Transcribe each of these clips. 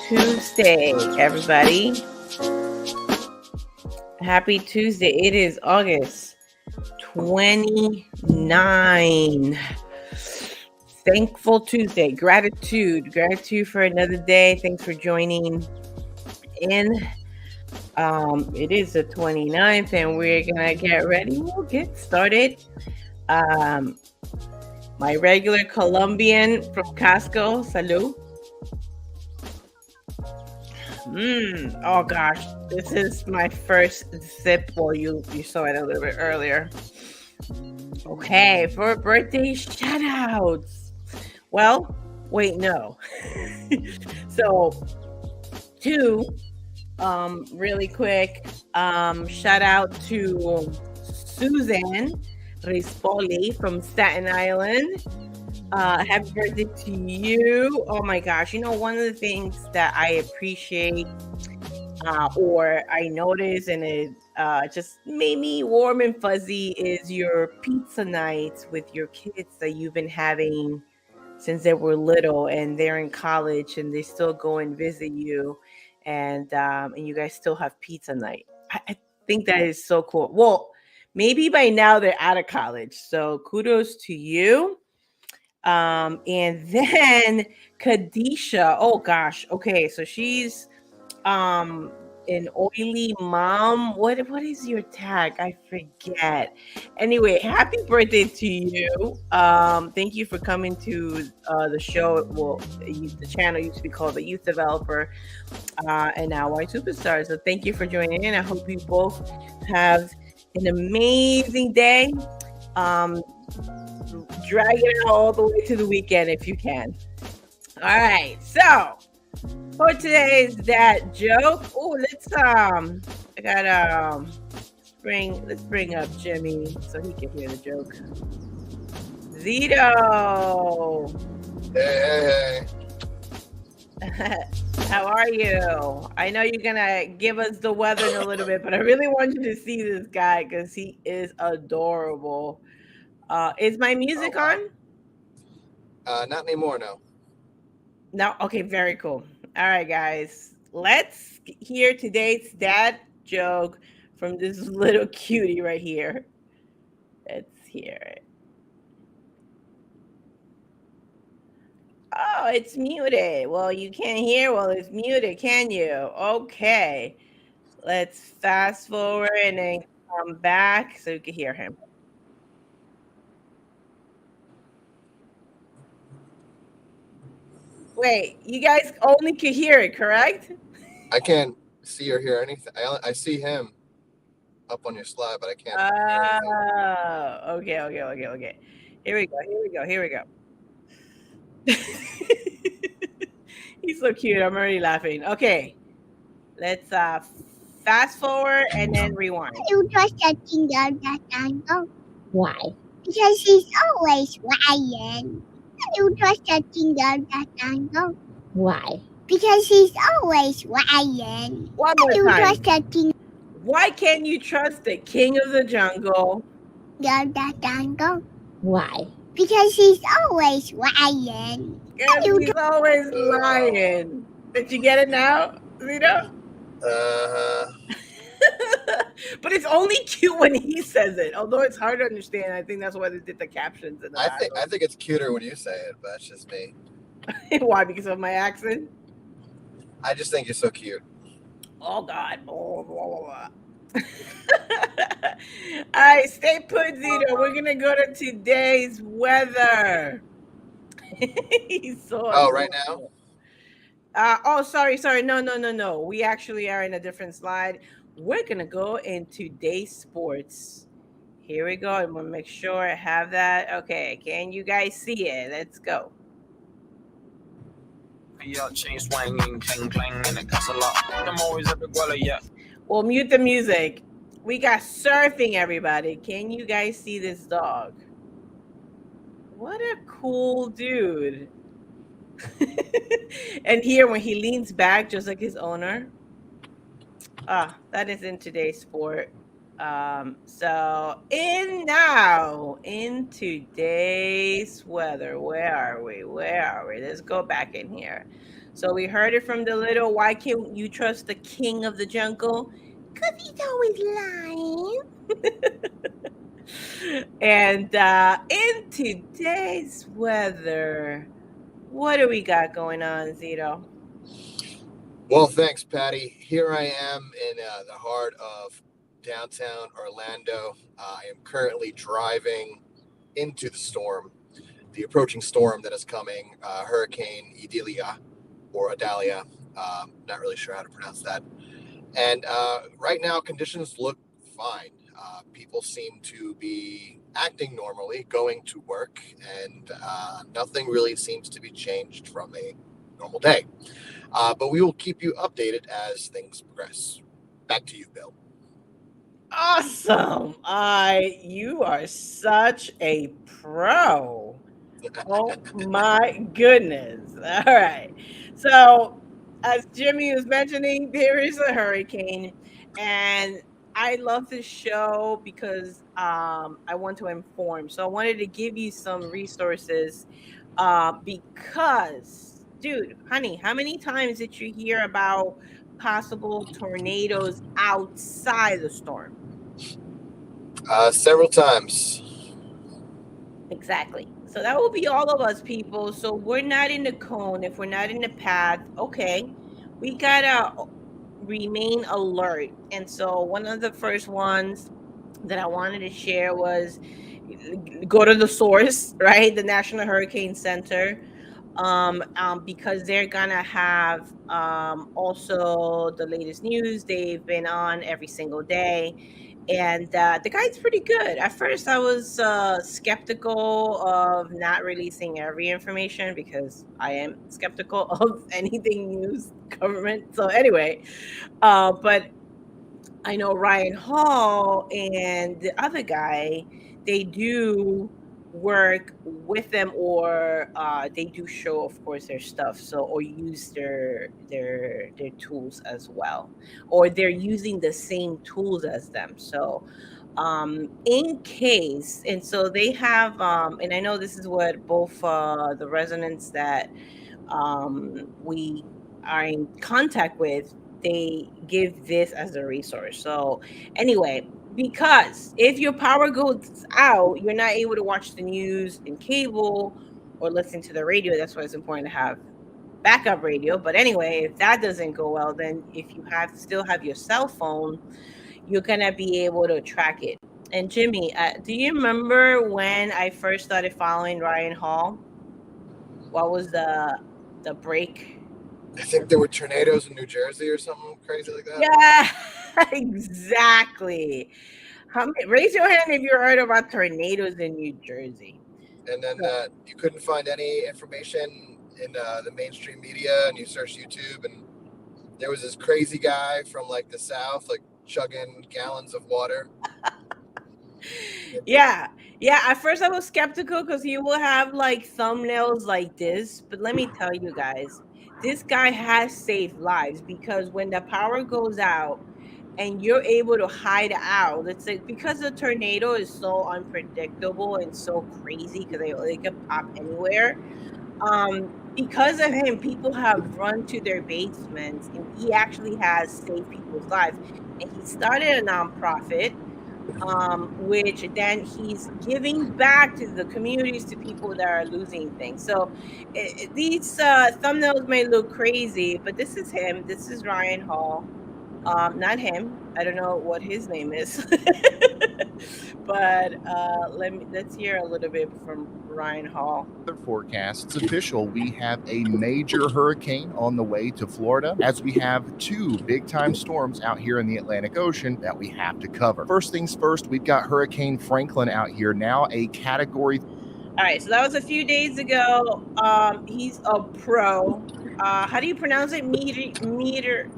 Tuesday, everybody. Happy Tuesday. It is August 29. Thankful Tuesday. Gratitude for another day. Thanks for joining in. It is the 29th and we're gonna get ready. We'll get started. My regular Colombian from Costco. Salud. Oh gosh, this is my first sip. Well, you saw it a little bit earlier. Okay, for birthday shoutouts. Well, wait, no. So, two, really quick. Shout out to Susan Rispoli from Staten Island. Happy birthday to you. Oh my gosh. You know, one of the things that I appreciate or I notice and it just made me warm and fuzzy is your pizza nights with your kids that you've been having since they were little and they're in college and they still go and visit you and you guys still have pizza night. I think that is so cool. Well, maybe by now they're out of college. So kudos to you. And then Kadisha. Oh gosh. Okay, so she's an oily mom. What is your tag? I forget. Anyway, happy birthday to you. Thank you for coming to the show. Well, the channel used to be called the Youth Developer, and now YSuperstars. So thank you for joining in. I hope you both have an amazing day. Drag it out all the way to the weekend if you can. All right, so for today's dad joke. Oh, let's let's bring up Jimmy so he can hear the joke. Zito. Hey. How are you? I know you're gonna give us the weather in a little bit, but I really want you to see this guy because he is adorable. Is my music on? Not anymore, no. No? Okay, very cool. All right, guys. Let's hear today's dad joke from this little cutie right here. Let's hear it. Oh, it's muted. Well, you can't hear while it's muted, can you? Okay. Let's fast forward and then come back so you can hear him. Wait, you guys only can hear it, correct? I can't see or hear anything. I see him up on your slide, but I can't hear anything. Okay. Here we go. He's so cute. I'm already laughing. Okay. Let's fast forward and then rewind. You trust that Tango? Why? Because he's always lying. You trust that Tango? Why? Because he's always lying. One more You time. trust that Why can't you trust the king of the jungle? Tango? Why? Because he's always lying. Because he's always lying. Did you get it now, Zito? But it's only cute when he says it. Although it's hard to understand. I think that's why they did the captions. In the I think it's cuter when you say it, but that's just me. Why? Because of my accent? I just think you're so cute. Oh God. Blah, blah, blah. All right, stay put, Zito. We're gonna go to today's weather. He's so right now? Sorry. No. We actually are in a different slide. We're gonna go in today's sports. Here we go. I'm gonna make sure I have that. Okay, can you guys see it? Let's go. Chain swinging, clang clang, and it costs a lot. I'm always at the guala, yeah. Well, mute the music. We got surfing, everybody. Can you guys see this dog? What a cool dude. And here, when he leans back, just like his owner. That is in today's sport. So in today's weather, where are we? Let's go back in here. So we heard it from the little. Why can't you trust the king of the jungle? Because he's always lying. And in today's weather, what do we got going on, Zito? Well, thanks, Patty. Here I am in the heart of downtown Orlando. I am currently driving into the approaching storm that is coming, Hurricane Idalia or Adalia. Not really sure how to pronounce that. And right now, conditions look fine. People seem to be acting normally, going to work, and nothing really seems to be changed from a normal day. But we will keep you updated as things progress. Back to you, Bill. Awesome. You are such a pro. Oh my goodness. All right. So, as Jimmy was mentioning, there is a hurricane, and I love this show because I want to inform. So I wanted to give you some resources because, dude, honey, how many times did you hear about possible tornadoes outside the storm? Several times. Exactly. So that will be all of us, people. So we're not in the cone. If we're not in the path, okay, we gotta remain alert. And so one of the first ones that I wanted to share was go to the source, right? The National Hurricane Center. Because they're gonna have also the latest news. They've been on every single day, and the guy's pretty good. At first, I was skeptical of not releasing every information because I am skeptical of anything news government. So anyway, but I know Ryan Hall and the other guy, they do work with them, or they do show, of course, their stuff. So or use their tools as well, or they're using the same tools as them. So in case, and so they have and I know this is what both the residents that we are in contact with, they give this as a resource. So anyway, because if your power goes out, you're not able to watch the news in cable or listen to the radio. That's why it's important to have backup radio. But anyway, if that doesn't go well, then if you still have your cell phone, you're gonna be able to track it. And Jimmy, do you remember when I first started following Ryan Hall? What was the break? I think there were tornadoes in New Jersey or something crazy like that. Yeah, exactly. Raise your hand if you heard about tornadoes in New Jersey. And then you couldn't find any information in the mainstream media, and you searched YouTube, and there was this crazy guy from like the South, like chugging gallons of water. Yeah. At first, I was skeptical because he will have like thumbnails like this. But let me tell you guys, this guy has saved lives, because when the power goes out and you're able to hide out, it's like, because the tornado is so unpredictable and so crazy because they can pop anywhere. Because of him, people have run to their basements, and he actually has saved people's lives. And he started a nonprofit, which then he's giving back to the communities, to people that are losing things. So these thumbnails may look crazy, but this is him. This is Ryan Hall. Not him. I don't know what his name is. But let's hear a little bit from Ryan Hall. Weather forecast, it's official. We have a major hurricane on the way to Florida, as we have two big-time storms out here in the Atlantic Ocean that we have to cover. First things first, we've got Hurricane Franklin out here, now a Category. All right, so that was a few days ago. He's a pro. How do you pronounce it? Meter.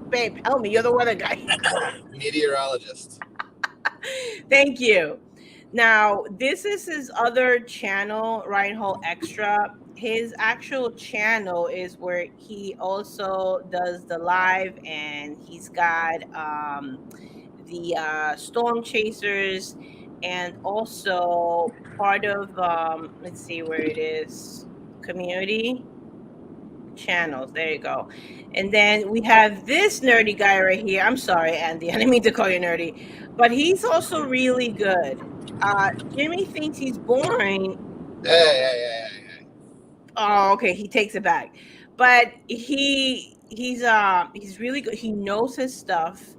Babe, help me. You're the weather guy. Meteorologist. Thank you. Now, this is his other channel, Ryan Hall Extra. His actual channel is where he also does the live, and he's got the Storm Chasers, and also part of let's see where it is, Community. channels. There you go. And then we have this nerdy guy right here. I'm sorry, Andy. I didn't mean to call you nerdy, but he's also really good. Jimmy thinks he's boring. Hey. Oh, okay. He takes it back, but he's really good. He knows his stuff.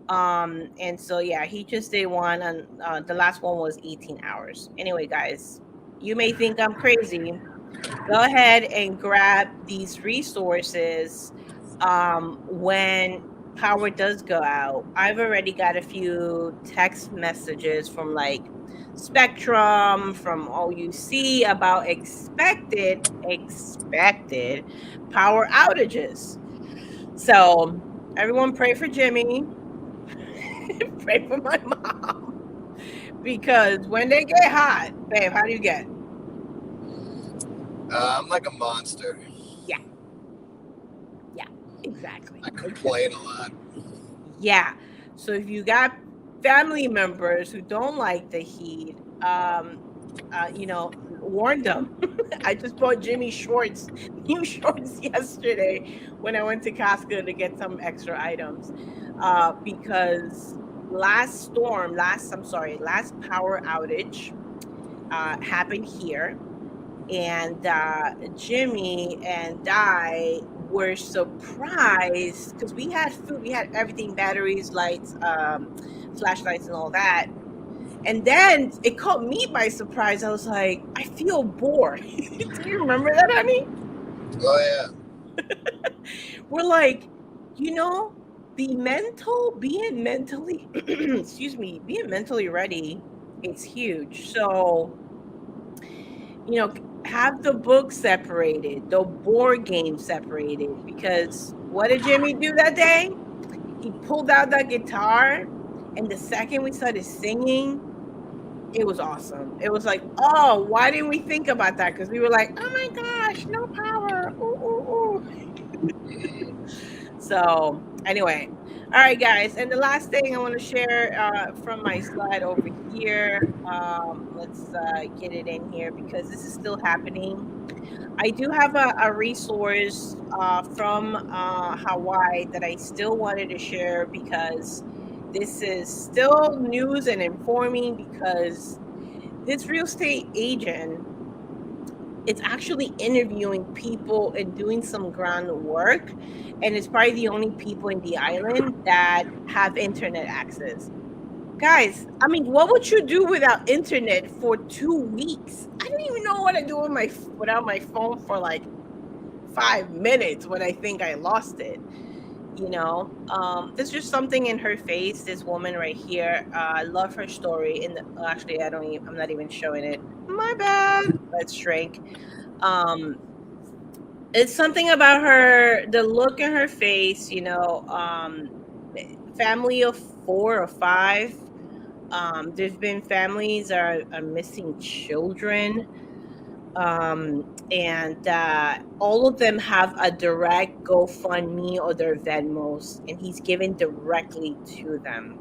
And so yeah, he just did one, and the last one was 18 hours. Anyway, guys, you may think I'm crazy. Go ahead and grab these resources when power does go out. I've already got a few text messages from like Spectrum, from OUC about expected power outages. So everyone pray for Jimmy. Pray for my mom. Because when they get hot, babe, how do you get? I'm like a monster. Yeah, exactly. I complain a lot. Yeah. So if you got family members who don't like the heat, warn them. I just bought Jimmy new shorts yesterday when I went to Costco to get some extra items. Because last power outage happened here. And Jimmy and I were surprised because we had food, we had everything, batteries, lights, flashlights, and all that. And then it caught me by surprise. I was like, I feel bored. Do you remember that, honey? Oh yeah. We're like, being mentally, being mentally ready, it's huge. So, have the book separated, the board game separated, because what did Jimmy do that day? He pulled out that guitar, and the second we started singing, it was awesome. It was like, oh, why didn't we think about that? Because we were like, oh my gosh, no power. Ooh. So anyway, all right, guys. And the last thing I want to share from my slide over here, let's get it in here because this is still happening. I do have a resource from Hawaii that I still wanted to share because this is still news and informing, because this real estate agent is actually interviewing people and doing some groundwork, and it's probably the only people in the island that have internet access. Guys, I mean, what would you do without internet for 2 weeks? I don't even know what I do without my phone for like 5 minutes when I think I lost it. There's just something in her face. This woman right here, I love her story. Actually, I'm not even showing it. My bad. Let's shrink. It's something about her, the look in her face. Family of 4 or 5. There's been families are missing children. And all of them have a direct GoFundMe or their Venmos, and he's given directly to them.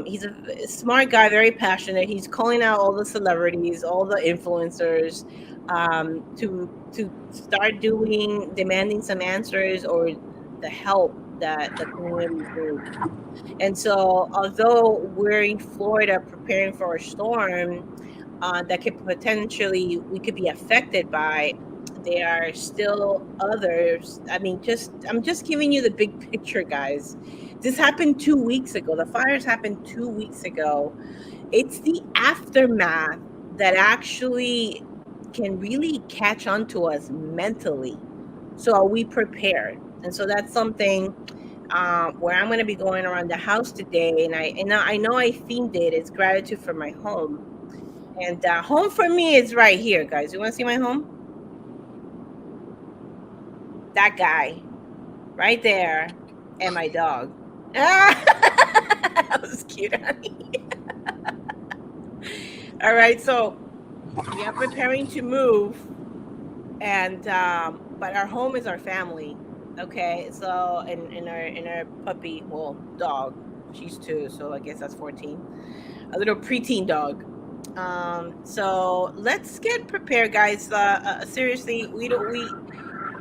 He's a smart guy, very passionate. He's calling out all the celebrities, all the influencers, to start demanding some answers or the help that the community needs. And so, although we're in Florida preparing for a storm that we could be affected by, there are still others. I mean, I'm just giving you the big picture, guys. This happened 2 weeks ago. The fires happened 2 weeks ago. It's the aftermath that actually can really catch on to us mentally. So are we prepared? And so that's something where I'm going to be going around the house today. And I know I themed it. It's gratitude for my home. And home for me is right here, guys. You want to see my home? That guy right there and my dog. That was cute, honey. All right, so we are preparing to move, and but our home is our family. Okay, so in our puppy, well, dog, she's 2, so I guess that's 14. A little preteen dog. So let's get prepared, guys. Seriously,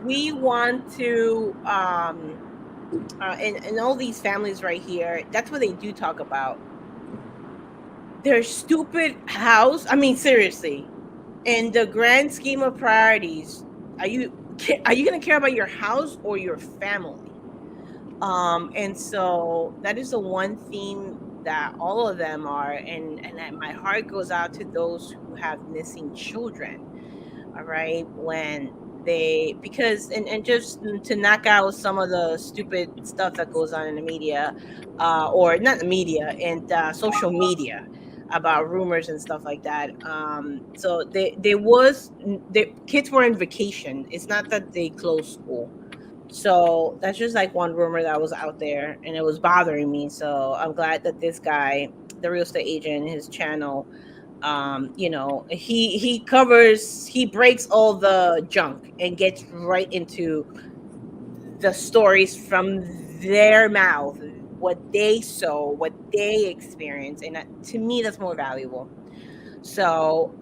we want to and all these families right here, that's what they do talk about. Their stupid house. I mean, seriously, in the grand scheme of priorities, are you going to care about your house or your family? And so that is the one theme that all of them are, and my heart goes out to those who have missing children. All right, when they, because and just to knock out some of the stupid stuff that goes on in the media, or not the media, and social media, about rumors and stuff like that. So the kids were in vacation. It's not that they closed school. So that's just like one rumor that was out there, and it was bothering me. So I'm glad that this guy, the real estate agent, his channel, he breaks all the junk and gets right into the stories from their mouth, what they saw, what they experience, and to me that's more valuable. So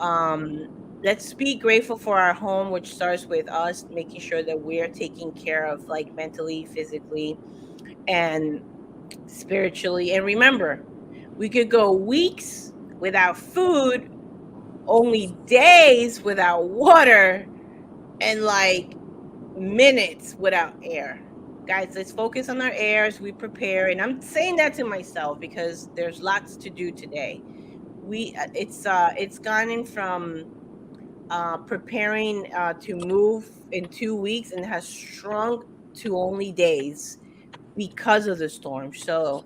let's be grateful for our home, which starts with us making sure that we're taking care of, like, mentally, physically, and spiritually. And remember, we could go weeks without food, only days without water, and like minutes without air. Guys, let's focus on our air as we prepare. And I'm saying that to myself because there's lots to do today. It's gone in from preparing to move in 2 weeks, and has shrunk to only days because of the storm. So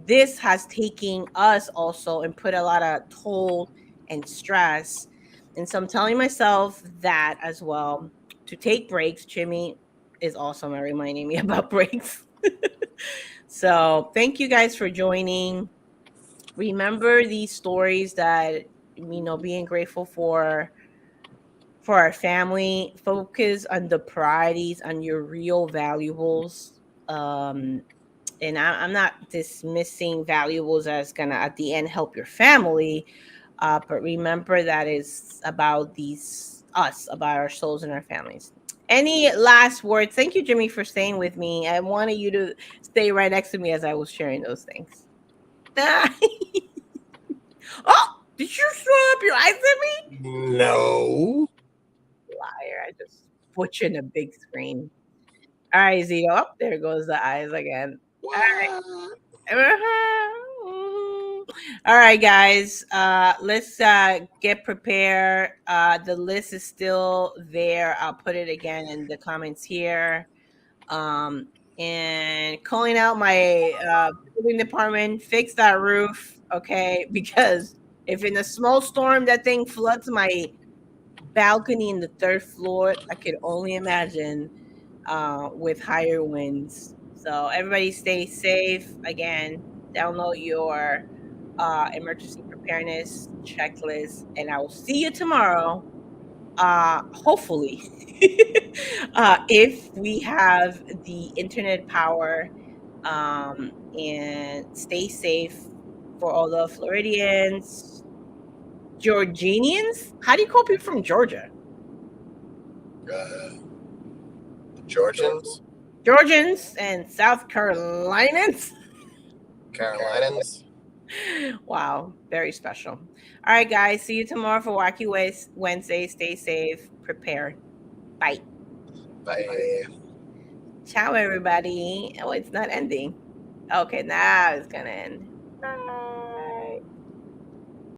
this has taken us also and put a lot of toll and stress. And so I'm telling myself that as well, to take breaks. Jimmy is awesome at reminding me about breaks. So thank you guys for joining. Remember these stories that, being grateful for our family. Focus on the priorities, on your real valuables. And I'm not dismissing valuables as gonna at the end help your family, but remember that is about about our souls and our families. Any last words? Thank you, Jimmy, for staying with me. I wanted you to stay right next to me as I was sharing those things. Oh, did you throw up your eyes at me? No. Liar! I just put you in a big screen. All right, Zito. Oh, there goes the eyes again. What? All right. All right, guys. Let's get prepared. The list is still there. I'll put it again in the comments here. And calling out my building department, fix that roof, okay? Because if in a small storm that thing floods my balcony in the third floor, I could only imagine with higher winds. So everybody stay safe. Again, download your emergency preparedness checklist, and I will see you tomorrow. Hopefully, if we have the internet power, and stay safe for all the Floridians, Georgians. How do you call people from Georgia? Georgians? Georgians and South Carolinians. Carolinians? Wow, very special. All right, guys. See you tomorrow for Wacky Wednesday. Stay safe. Prepare. Bye. Bye. Ciao, everybody. Oh, it's not ending. Okay, now it's gonna end. Bye.